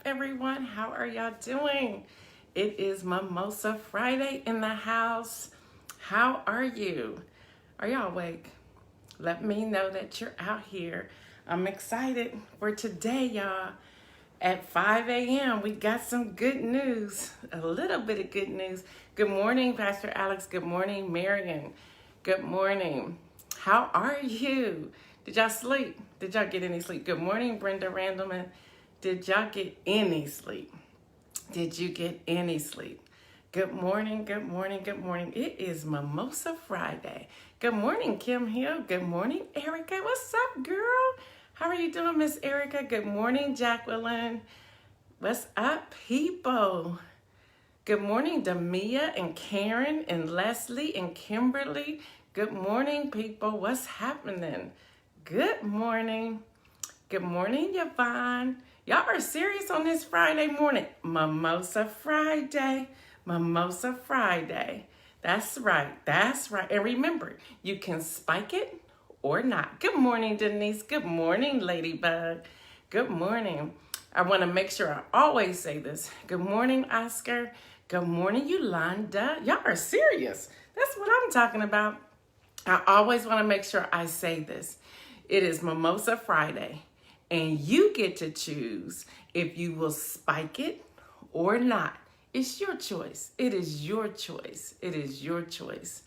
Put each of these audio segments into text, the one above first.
everyone? How are y'all doing? It is Mimosa Friday in the house. How are you? Are y'all awake? Let me know that you're out here. I'm excited for today, y'all. At 5 a.m., we got some good news, a little bit of good news. Good morning, Pastor Alex. Good morning, Marion. Good morning. How are you? Did y'all sleep? Did y'all get any sleep? Good morning, Brenda Randleman. Did y'all get any sleep? Did you get any sleep? Good morning, good morning, good morning. It is Mimosa Friday. Good morning, Kim Hill. Good morning, Erica. What's up, girl? How are you doing, Miss Erica? Good morning, Jacqueline. What's up, people? Good morning, Damia and Karen and Leslie and Kimberly. Good morning, people. What's happening? Good morning. Good morning, Yvonne. Y'all are serious on this Friday morning. Mimosa Friday. Mimosa Friday. That's right. That's right. And remember, you can spike it or not. Good morning, Denise. Good morning, Ladybug. Good morning. I want to make sure I always say this. Good morning, Oscar. Good morning, Yolanda. Y'all are serious. That's what I'm talking about. I always want to make sure I say this. It is Mimosa Friday, and you get to choose if you will spike it or not. It's your choice. It is your choice. It is your choice.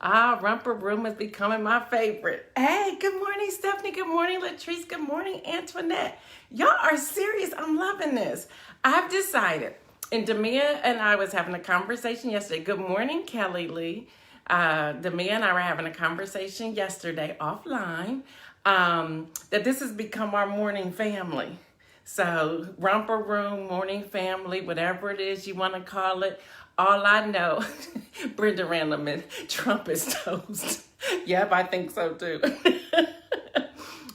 Romper Room is becoming my favorite. Hey, good morning, Stephanie. Good morning, Latrice. Good morning, Antoinette. Y'all are serious. I'm loving this. I've decided, and Demia and I was having a conversation yesterday. Good morning, Kelly Lee. Demia and I were having a conversation yesterday offline that this has become our morning family. So Romper Room, morning family, whatever it is you want to call it. All I know, Brenda Randleman, Trump is toast. Yep, I think so too.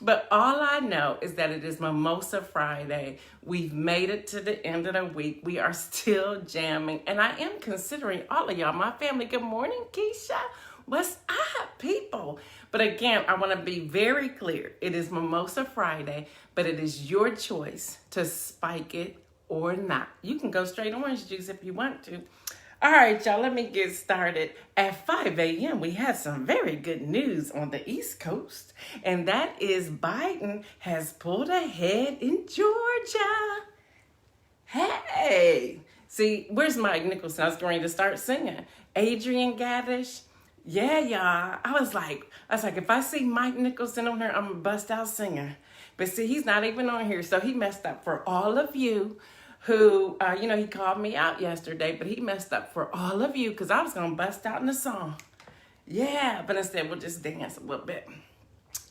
But all I know is that it is Mimosa Friday. We've made it to the end of the week. We are still jamming. And I am considering all of y'all, my family. Good morning, Keisha. What's up, people? But again, I want to be very clear. It is Mimosa Friday, but it is your choice to spike it or not. You can go straight orange juice if you want to. All right, y'all, let me get started. At 5 a.m., we had some very good news on the East Coast, and that is Biden has pulled ahead in Georgia. Hey, see, where's Mike Nicholson? I was going to start singing. Adrian Gaddish. Yeah, y'all. I was like, if I see Mike Nicholson on here, I'm going to bust out singing. But see, he's not even on here, so he messed up for all of you who, he called me out yesterday, but he messed up for all of you because I was going to bust out in the song. Yeah, but instead we'll just dance a little bit.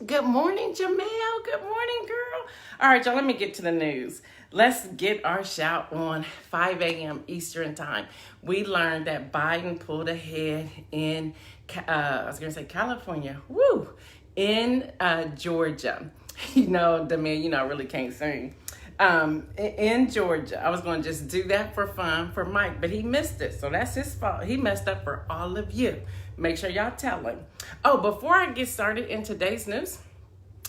Good morning, Jamel. Good morning, girl. All right, y'all, let me get to the news. Let's get our shout on 5 a.m. Eastern time. We learned that Biden pulled ahead in, California. Woo! In Georgia. Damien, I really can't sing. In Georgia. I was going to just do that for fun for Mike, but he missed it. So that's his fault. He messed up for all of you. Make sure y'all tell him. Oh, before I get started in today's news,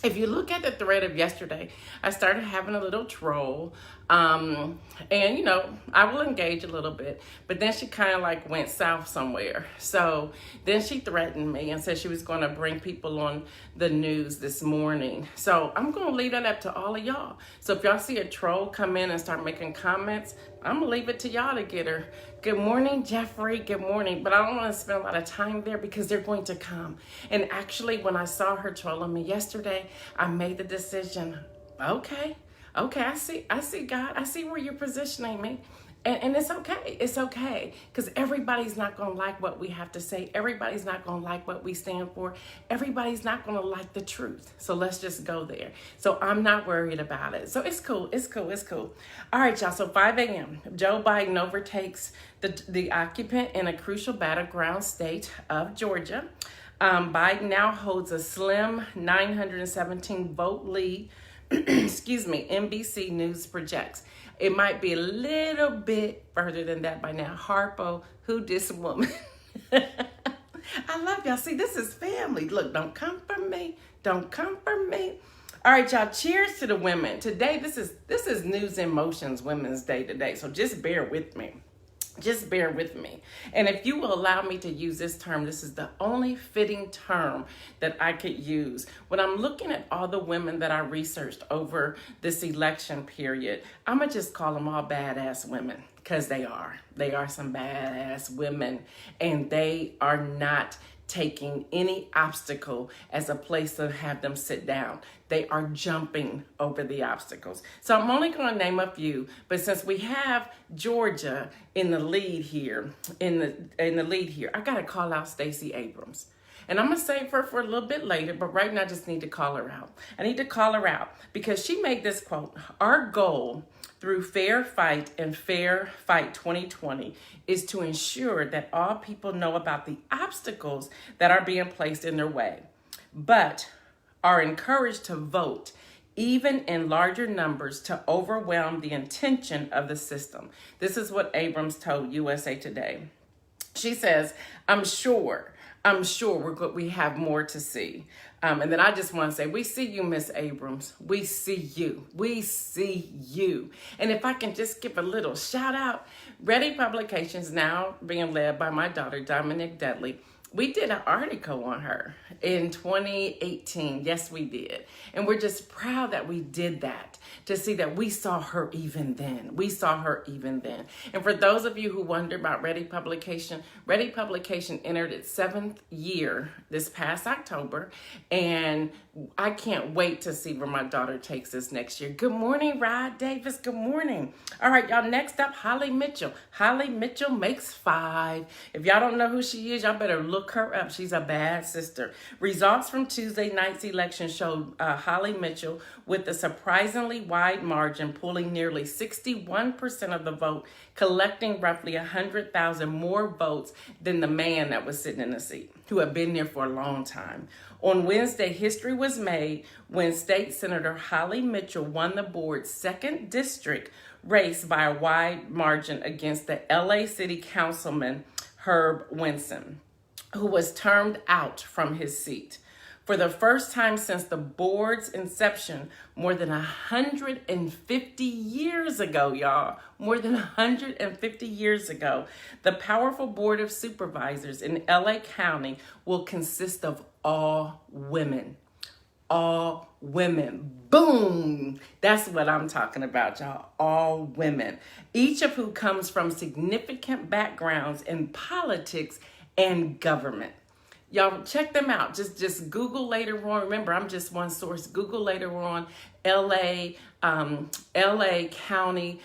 if you look at the thread of yesterday, I started having a little troll. And, I will engage a little bit. But then she kind of went south somewhere. So then she threatened me and said she was going to bring people on the news this morning. So I'm going to leave that up to all of y'all. So if y'all see a troll come in and start making comments, I'm going to leave it to y'all to get her. Good morning, Jeffrey. Good morning. But I don't want to spend a lot of time there because they're going to come. And actually, when I saw her trolling me yesterday, I made the decision, okay, I see God. I see where you're positioning me. And it's okay. It's okay. Because everybody's not going to like what we have to say. Everybody's not going to like what we stand for. Everybody's not going to like the truth. So let's just go there. So I'm not worried about it. So it's cool. It's cool. It's cool. All right, y'all. So 5 a.m. Joe Biden overtakes the occupant in a crucial battleground state of Georgia. Biden now holds a slim 917 vote lead. NBC News projects. It might be a little bit further than that by now. Harpo, who this woman? I love y'all. See, this is family. Look, don't come for me. Don't come for me. All right, y'all, cheers to the women. Today, this is News in Motion's Women's Day today, so just bear with me. Just bear with me. And if you will allow me to use this term, this is the only fitting term that I could use. When I'm looking at all the women that I researched over this election period, I'm going to just call them all badass women, because they are. They are some badass women, and they are not taking any obstacle as a place to have them sit down. They are jumping over the obstacles. So I'm only going to name a few, but since we have Georgia in the lead here, I got to call out Stacey Abrams. And I'm going to save her for a little bit later, but right now I just need to call her out. I need to call her out because she made this quote: "Our goal through Fair Fight and Fair Fight 2020 is to ensure that all people know about the obstacles that are being placed in their way, but are encouraged to vote even in larger numbers to overwhelm the intention of the system." This is what Abrams told USA Today. She says, I'm sure we have more to see. And then I just want to say, we see you, Miss Abrams. We see you. We see you. And if I can just give a little shout out, Ready Publications, now being led by my daughter, Dominique Dudley, we did an article on her in 2018. Yes, we did. And we're just proud that we did that, to see that we saw her even then. We saw her even then. And for those of you who wonder about Ready Publication entered its 7th year this past October. And I can't wait to see where my daughter takes us next year. Good morning, Rod Davis. Good morning. All right, y'all, next up, Holly Mitchell. Holly Mitchell makes 5. If y'all don't know who she is, y'all better look her up. She's a bad sister. Results from Tuesday night's election showed Holly Mitchell with a surprisingly wide margin, pulling nearly 61% of the vote, collecting roughly 100,000 more votes than the man that was sitting in the seat, who had been there for a long time. On Wednesday, history was made when State Senator Holly Mitchell won the board's 2nd district race by a wide margin against the LA City Councilman Herb Winson, who was termed out from his seat. For the first time since the board's inception, more than 150 years ago, y'all, more than 150 years ago, the powerful Board of Supervisors in LA County will consist of all women. All women. Boom! That's what I'm talking about, y'all. All women. Each of who comes from significant backgrounds in politics and government. Y'all check them out. Just Google later on. Remember, I'm just one source. Google later on, LA County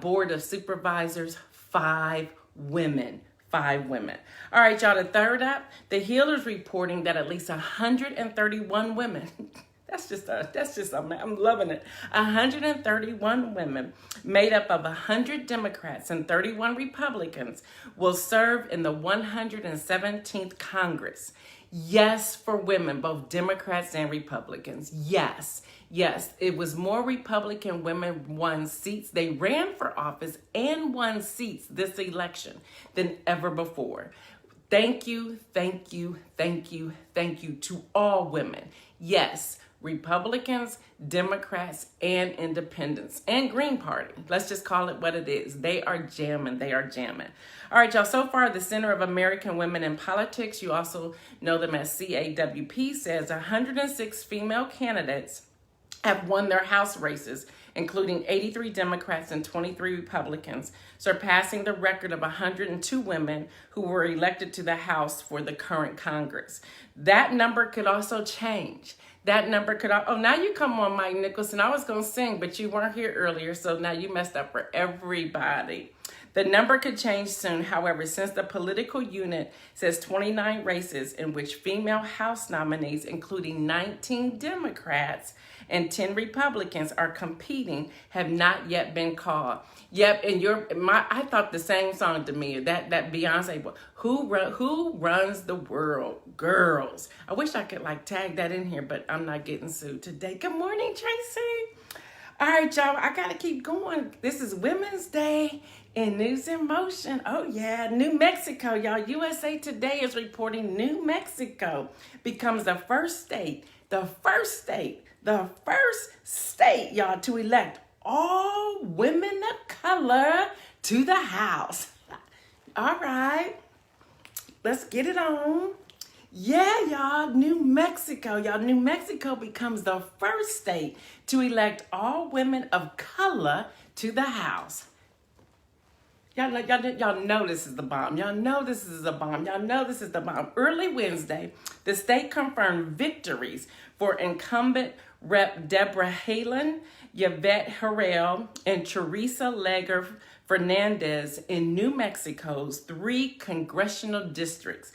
Board of Supervisors, 5 women. 5 women. All right, y'all, the third up, the Healer's reporting that at least 131 women, I'm loving it. 131 women made up of 100 Democrats and 31 Republicans will serve in the 117th Congress. Yes, for women, both Democrats and Republicans. Yes, it was more Republican women won seats. They ran for office and won seats this election than ever before. Thank you to all women. Yes, Republicans, Democrats, and Independents, and Green Party. Let's just call it what it is. They are jamming. All right, y'all, so far, the Center of American Women in Politics, you also know them as CAWP, says 106 female candidates have won their House races, including 83 Democrats and 23 Republicans, surpassing the record of 102 women who were elected to the House for the current Congress. That number could also change. Now you come on, Mike Nicholson. I was going to sing, but you weren't here earlier, so now you messed up for everybody. The number could change soon. However, since the political unit says 29 races in which female House nominees, including 19 Democrats and 10 Republicans, are competing, have not yet been called. Yep, and I thought the same song to me, that Beyonce, who runs the world? Girls. I wish I could tag that in here, but I'm not getting sued today. Good morning, Tracy. All right, y'all, I got to keep going. This is Women's Day in News in Motion. Oh, yeah, New Mexico, y'all. USA Today is reporting New Mexico becomes the first state the first state, y'all, to elect all women of color to the House. All right, let's get it on. Yeah, y'all, New Mexico. Y'all, New Mexico becomes the first state to elect all women of color to the House. Y'all know this is the bomb. Y'all know this is a bomb. Y'all know this is the bomb. Early Wednesday, the state confirmed victories for incumbent Rep. Deborah Haaland, Yvette Harrell, and Teresa Leger Fernandez in New Mexico's 3 congressional districts.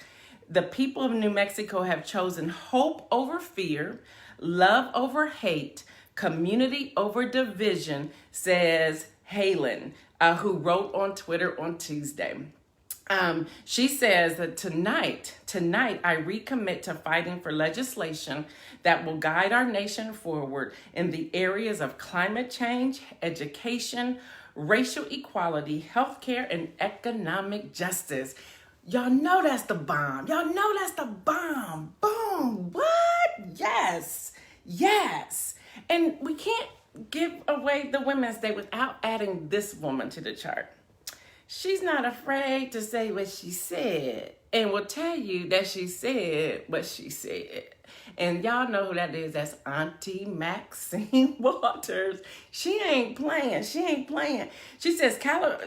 The people of New Mexico have chosen hope over fear, love over hate, community over division, says Haaland, who wrote on Twitter on Tuesday. She says that tonight, I recommit to fighting for legislation that will guide our nation forward in the areas of climate change, education, racial equality, healthcare, and economic justice. Y'all know that's the bomb. Y'all know that's the bomb. Boom. What? Yes. Yes. And we can't give away the Women's Day without adding this woman to the chart. She's not afraid to say what she said and will tell you that she said what she said. And y'all know who that is. That's Auntie Maxine Waters. She ain't playing. She ain't playing. She says,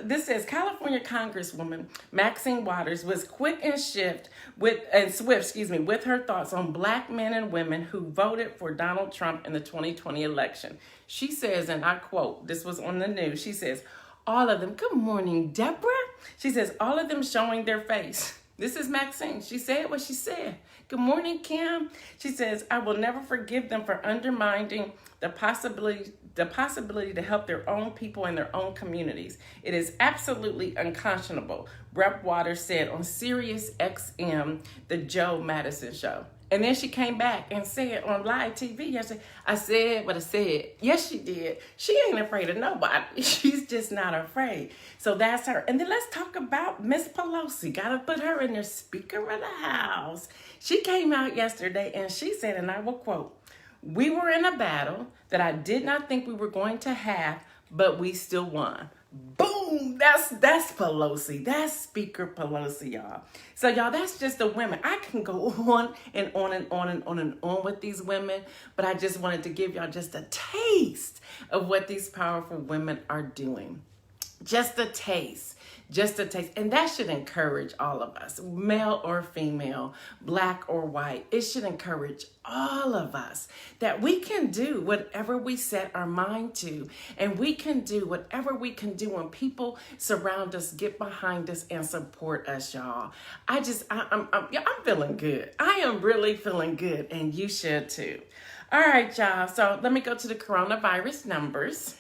this says California Congresswoman Maxine Waters was quick and swift with her thoughts on Black men and women who voted for Donald Trump in the 2020 election. She says, and I quote, this was on the news, she says, all of them, good morning, Deborah. She says, all of them showing their face. This is Maxine. She said what she said. Good morning, Kim. She says, I will never forgive them for undermining the possibility to help their own people and their own communities. It is absolutely unconscionable, Rep. Waters said on Sirius XM, the Joe Madison show. And then she came back and said on live TV yesterday, I said what I said. Yes, she did. She ain't afraid of nobody. She's just not afraid. So that's her. And then let's talk about Miss Pelosi. Got to put her in there, Speaker of the House. She came out yesterday and she said, and I will quote, we were in a battle that I did not think we were going to have, but we still won. Boom! That's Pelosi. That's Speaker Pelosi, y'all. So, y'all, that's just the women. I can go on and on and on and on and on with these women, but I just wanted to give y'all just a taste of what these powerful women are doing. Just a taste. Just a taste. And that should encourage all of us, male or female, Black or white. It should encourage all of us that we can do whatever we set our mind to. And we can do whatever we can do when people surround us, get behind us, and support us, y'all. I'm feeling good. I am really feeling good. And you should too. All right, y'all. So let me go to the coronavirus numbers.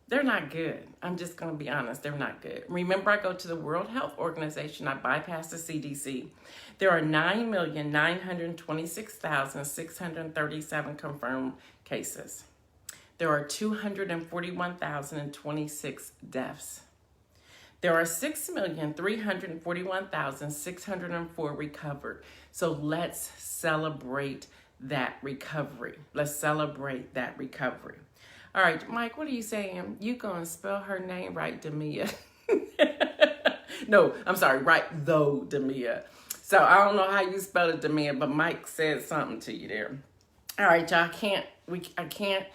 They're not good. I'm just going to be honest. They're not good. Remember, I go to the World Health Organization. I bypass the CDC. There are 9,926,637 confirmed cases. There are 241,026 deaths. There are 6,341,604 recovered. So let's celebrate that recovery. Let's celebrate that recovery. All right, Mike, what are you saying? You gonna spell her name right, Demia? No, I'm sorry, right, though, Demia. So I don't know how you spell it, Demia, but Mike said something to you there. All right, y'all, I can't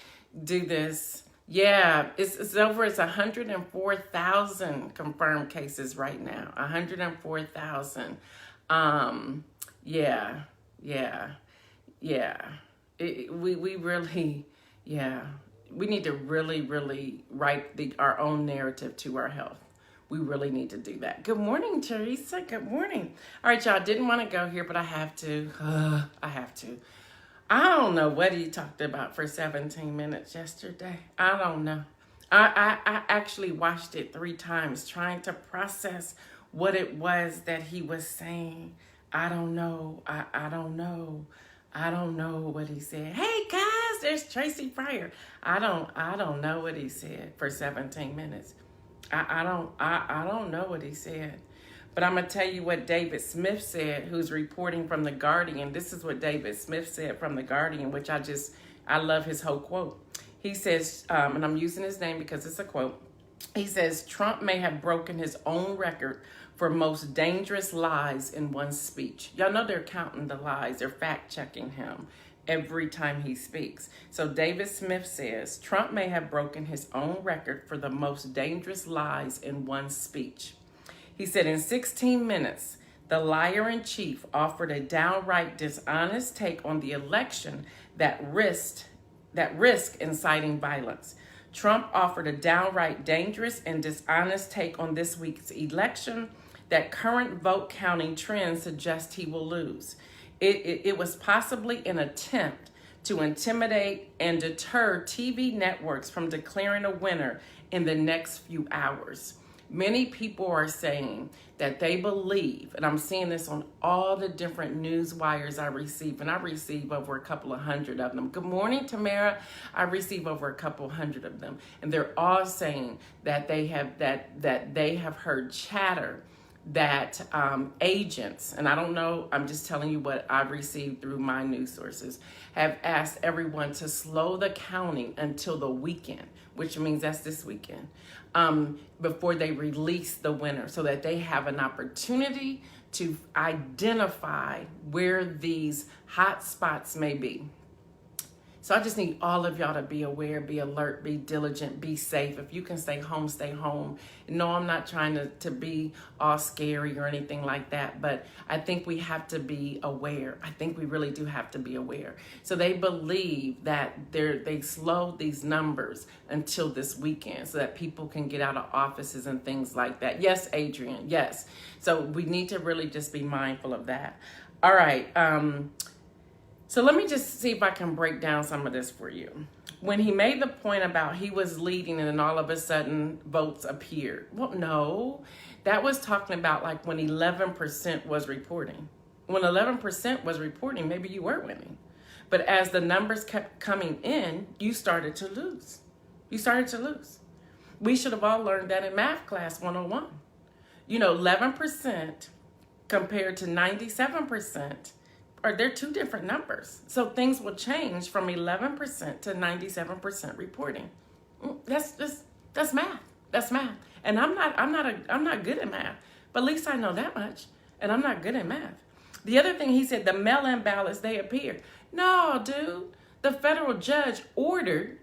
do this. Yeah, it's over. It's 104,000 confirmed cases right now. 104,000. Yeah. We really, yeah. We need to really, really write our own narrative to our health. We really need to do that. Good morning, Teresa. Good morning. All right, y'all. Didn't want to go here, but I have to. I have to. I don't know what he talked about for 17 minutes yesterday. I don't know. I actually watched it 3 times trying to process what it was that he was saying. I don't know. I don't know. I don't know what he said. Hey guys, there's Tracy Fryer. I don't know what he said for 17 minutes. I don't know what he said. But I'm going to tell you what David Smith said, who's reporting from The Guardian. This is what David Smith said from The Guardian, which I love his whole quote. He says, and I'm using his name because it's a quote. He says, Trump may have broken his own record for most dangerous lies in one speech. Y'all know they're counting the lies. They're fact checking him every time he speaks. So David Smith says, Trump may have broken his own record for the most dangerous lies in one speech. He said in 16 minutes, the liar-in-chief offered a downright dishonest take on the election that risked inciting violence. Trump offered a downright dangerous and dishonest take on this week's election that current vote counting trends suggest he will lose. It was possibly an attempt to intimidate and deter TV networks from declaring a winner in the next few hours. Many people are saying that they believe, and I'm seeing this on all the different news wires I receive, and I receive over a couple of hundred of them. Good morning, Tamara. I receive over a couple hundred of them, and they're all saying that they have heard chatter that agents, and I don't know, I'm just telling you what I've received through my news sources, have asked everyone to slow the counting until the weekend, which means that's this weekend, before they release the winner, so that they have an opportunity to identify where these hot spots may be. So I just need all of y'all to be aware, be alert, be diligent, be safe. If you can stay home, stay home. No, I'm not trying to be all scary or anything like that, but I think we have to be aware. I think we really do have to be aware. So they believe that they slowed these numbers until this weekend so that people can get out of offices and things like that. Yes, Adrian, yes. So we need to really just be mindful of that. All right. So let me just see if I can break down some of this for you. When he made the point about he was leading and then all of a sudden votes appeared. Well, no, that was talking about like when 11% was reporting. When 11% was reporting, maybe you were winning. But as the numbers kept coming in, you started to lose. You started to lose. We should have all learned that in math class 101. 11% compared to 97%. Or they're two different numbers. So things will change from 11% to 97% reporting. That's math. That's math. And I'm not good at math. But at least I know that much. And I'm not good at math. The other thing he said, the mail-in ballots, they appeared. No, dude. The federal judge ordered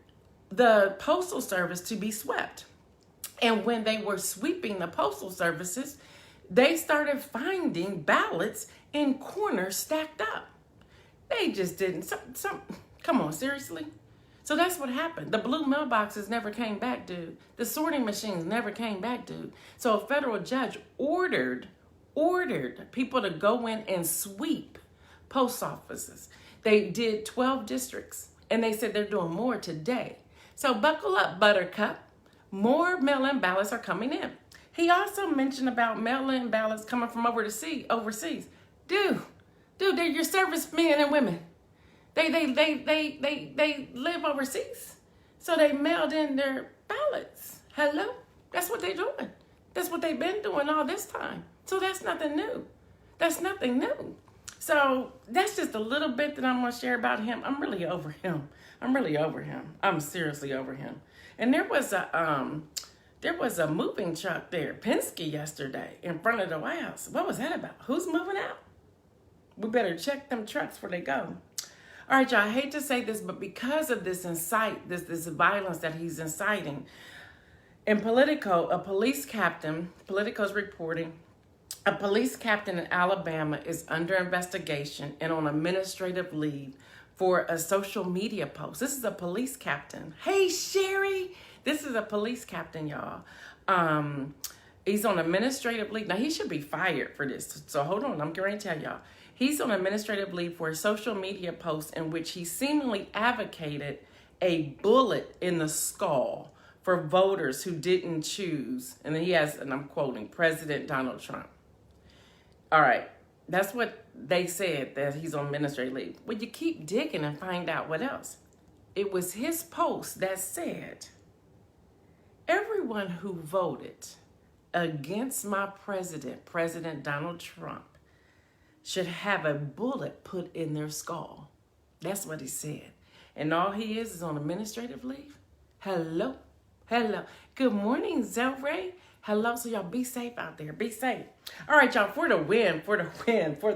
the Postal Service to be swept. And when they were sweeping the postal services, they started finding ballots in corners stacked up. They just didn't. Come on, seriously? So that's what happened. The blue mailboxes never came back, dude. The sorting machines never came back, dude. So a federal judge ordered people to go in and sweep post offices. They did 12 districts, and they said they're doing more today. So buckle up, Buttercup. More mail-in ballots are coming in. He also mentioned about mail-in ballots coming from overseas. Dude, they're your servicemen and women. They live overseas. So they mailed in their ballots. Hello? That's what they're doing. That's what they've been doing all this time. So that's nothing new. That's nothing new. So that's just a little bit that I'm going to share about him. I'm really over him. I'm seriously over him. And there was a moving truck there, Penske, yesterday in front of the White House. What was that about? Who's moving out? We better check them trucks before they go. All right, y'all, I hate to say this, but because of this this violence that he's inciting, in Politico's reporting, a police captain in Alabama is under investigation and on administrative leave for a social media post. This is a police captain. Hey, Sherry. This is a police captain, y'all. He's on administrative leave. Now, he should be fired for this. So hold on. I'm going to tell y'all. He's on administrative leave for a social media post in which he seemingly advocated a bullet in the skull for voters who didn't choose. And then he has, and I'm quoting, President Donald Trump. All right. That's what they said, that he's on administrative leave. Well, you keep digging and find out what else. It was his post that said, everyone who voted against my president, President Donald Trump, should have a bullet put in their skull. That's what he said. And all he is on administrative leave. Hello. Good morning, Zelray. Hello. So y'all be safe out there. Be safe. All right, y'all, for the win. Twitter for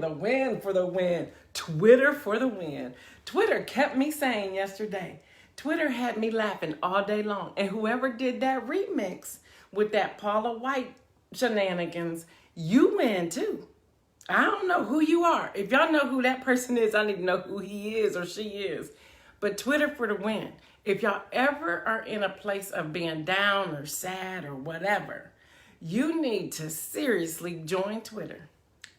the win. Twitter kept me sane yesterday. Twitter had me laughing all day long. And whoever did that remix with that Paula White shenanigans, you win too. I don't know who you are. If y'all know who that person is, I need to know who he is or she is. But Twitter for the win. If y'all ever are in a place of being down or sad or whatever, you need to seriously join Twitter.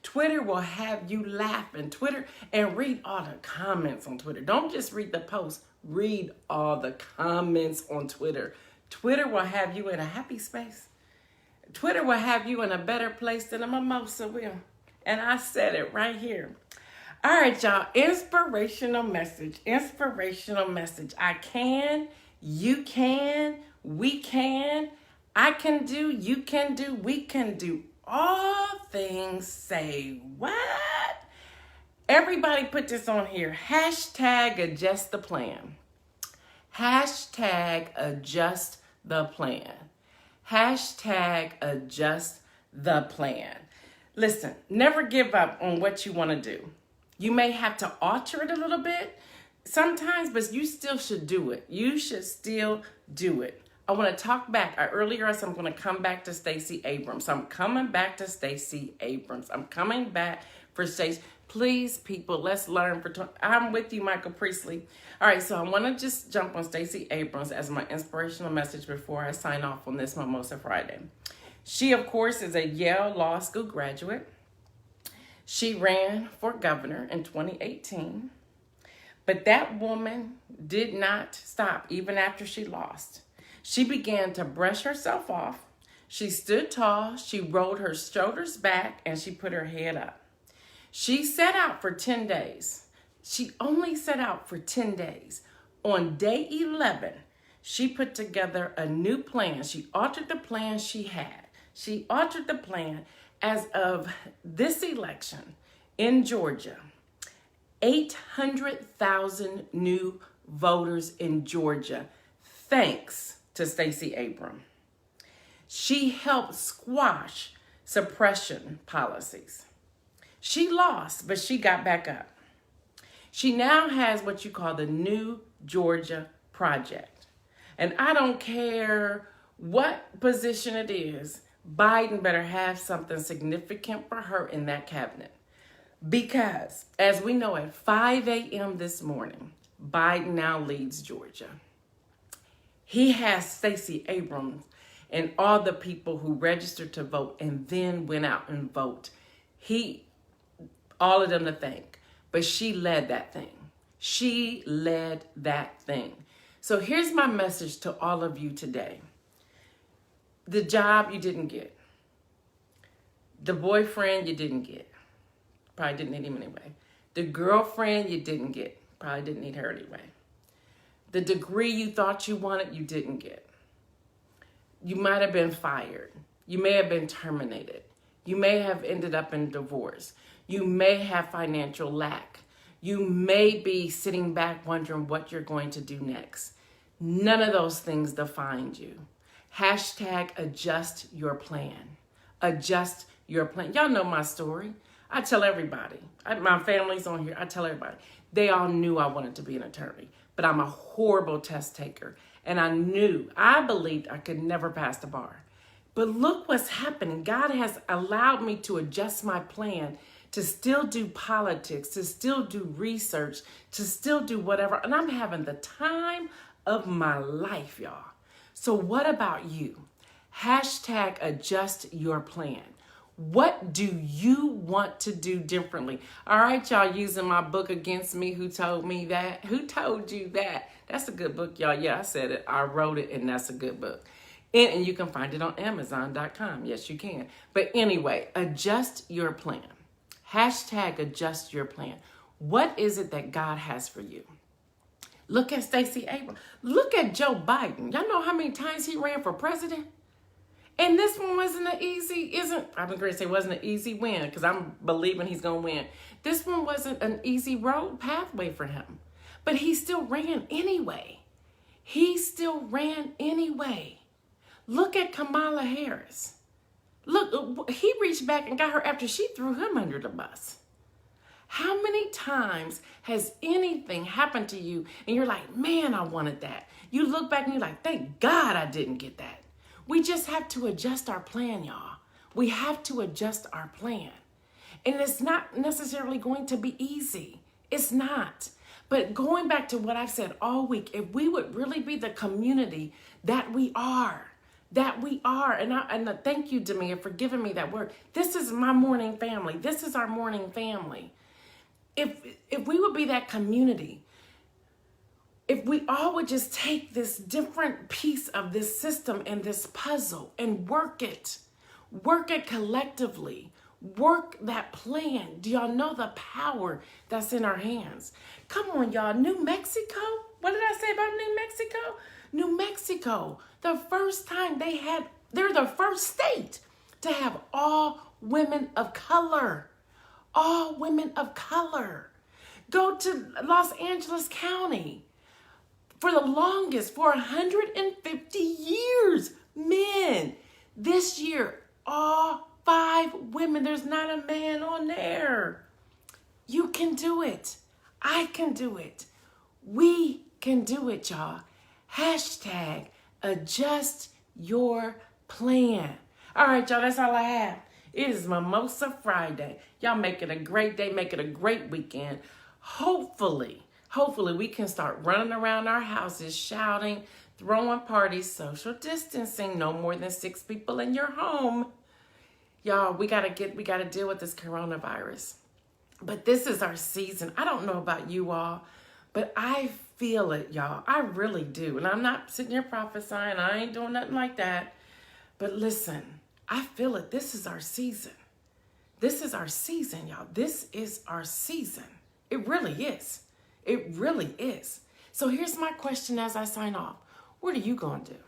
Twitter will have you laughing. Twitter, and read all the comments on Twitter. Don't just read the posts. Read all the comments on Twitter. Twitter will have you in a happy space. Twitter will have you in a better place than a mimosa will. And I said it right here. All right, y'all. Inspirational message. I can, you can, we can, I can do, you can do, we can do all things. Say what? Everybody put this on here. Hashtag adjust the plan. Hashtag adjust the plan. Hashtag adjust the plan. Listen, never give up on what you want to do. You may have to alter it a little bit sometimes, but you still should do it. You should still do it. I want to talk back. Earlier I said I'm going to come back to Stacey Abrams. I'm coming back to Stacey Abrams. I'm coming back for Stacey. Please, people, let's learn. I'm with you, Michael Priestley. All right, so I want to just jump on Stacey Abrams as my inspirational message before I sign off on this Mimosa Friday. She, of course, is a Yale Law School graduate. She ran for governor in 2018. But that woman did not stop even after she lost. She began to brush herself off. She stood tall. She rolled her shoulders back and she put her head up. She set out for 10 days. She only set out for 10 days. On day 11, she put together a new plan. She altered the plan she had. She altered the plan as of this election in Georgia. 800,000 new voters in Georgia, thanks to Stacey Abrams. She helped squash suppression policies. She lost, but she got back up. She now has what you call the New Georgia Project. And I don't care what position it is, Biden better have something significant for her in that cabinet. Because, as we know, at 5 a.m. this morning, Biden now leads Georgia. He has Stacey Abrams and all the people who registered to vote and then went out and vote. All of them to thank. But she led that thing. She led that thing. So here's my message to all of you today. The job you didn't get. The boyfriend you didn't get. Probably didn't need him anyway. The girlfriend you didn't get. Probably didn't need her anyway. The degree you thought you wanted, you didn't get. You might have been fired. You may have been terminated. You may have ended up in divorce. You may have financial lack. You may be sitting back wondering what you're going to do next. None of those things defined you. Hashtag adjust your plan. Adjust your plan. Y'all know my story. I tell everybody. My family's on here. I tell everybody. They all knew I wanted to be an attorney, but I'm a horrible test taker. And I believed I could never pass the bar. But look what's happening. God has allowed me to adjust my plan, to still do politics, to still do research, to still do whatever. And I'm having the time of my life, y'all. So what about you? Hashtag adjust your plan. What do you want to do differently? All right, y'all using my book against me. Who told me that? Who told you that? That's a good book, y'all. Yeah, I said it. I wrote it, and that's a good book. And you can find it on Amazon.com. Yes, you can. But anyway, adjust your plan. Hashtag adjust your plan. What is it that God has for you? Look at Stacey Abrams. Look at Joe Biden. Y'all know how many times he ran for president? And this one wasn't an easy, I'm going to say wasn't an easy win because I'm believing he's going to win. This one wasn't an easy road pathway for him, but he still ran anyway. He still ran anyway. Look at Kamala Harris. Look, he reached back and got her after she threw him under the bus. How many times has anything happened to you and you're like, man, I wanted that. You look back and you're like, thank God I didn't get that. We just have to adjust our plan, y'all. We have to adjust our plan. And it's not necessarily going to be easy. It's not. But going back to what I've said all week, if we would really be the community that we are, and thank you, Demia, for giving me that word. This is my morning family. This is our morning family. If we would be that community, if we all would just take this different piece of this system and this puzzle and work it collectively, work that plan. Do y'all know the power that's in our hands? Come on, y'all. New Mexico? What did I say about New Mexico? New Mexico, the first time they're the first state to have all women of color. All women of color. Go to Los Angeles County. For the longest, for 150 years, men. This year, all 5 women. There's not a man on there. You can do it. I can do it. We can do it, y'all. Hashtag adjust your plan. All right, y'all, that's all I have. It is Mimosa Friday. Y'all make it a great day. Make it a great weekend. Hopefully we can start running around our houses, shouting, throwing parties, social distancing, no more than 6 people in your home. Y'all, we gotta deal with this coronavirus. But this is our season. I don't know about you all, but I feel it, y'all. I really do. And I'm not sitting here prophesying. I ain't doing nothing like that. But listen, I feel it. This is our season. This is our season, y'all. This is our season. It really is. It really is. So here's my question as I sign off. What are you going to do?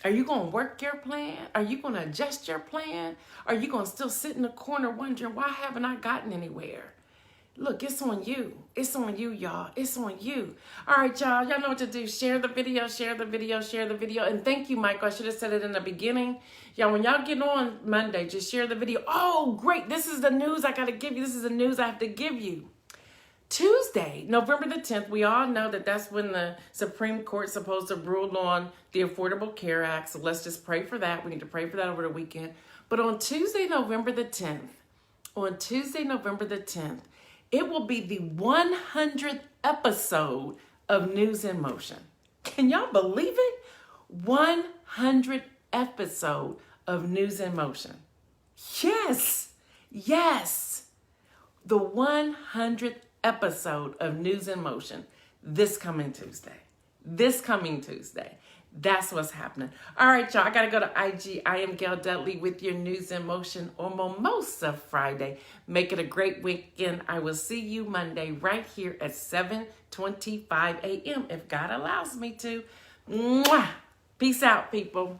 Are you going to work your plan? Are you going to adjust your plan? Are you going to still sit in the corner wondering, why haven't I gotten anywhere? Look, it's on you. It's on you, y'all. It's on you. All right, y'all. Y'all know what to do. Share the video, share the video, share the video. And thank you, Michael. I should have said it in the beginning. Y'all, when y'all get on Monday, just share the video. Oh, great. This is the news I got to give you. This is the news I have to give you. Tuesday, November the 10th, we all know that that's when the Supreme Court is supposed to rule on the Affordable Care Act. So let's just pray for that. We need to pray for that over the weekend. But on Tuesday, November the 10th, it will be the 100th episode of News in Motion. Can y'all believe it? 100th episode of News in Motion. Yes. The 100th episode of News in Motion this coming Tuesday. That's what's happening. All right, y'all. I got to go to IG. I am Gail Dudley with your News in Motion on Mimosa Friday. Make it a great weekend. I will see you Monday right here at 7:25 a.m. if God allows me to. Mwah! Peace out, people.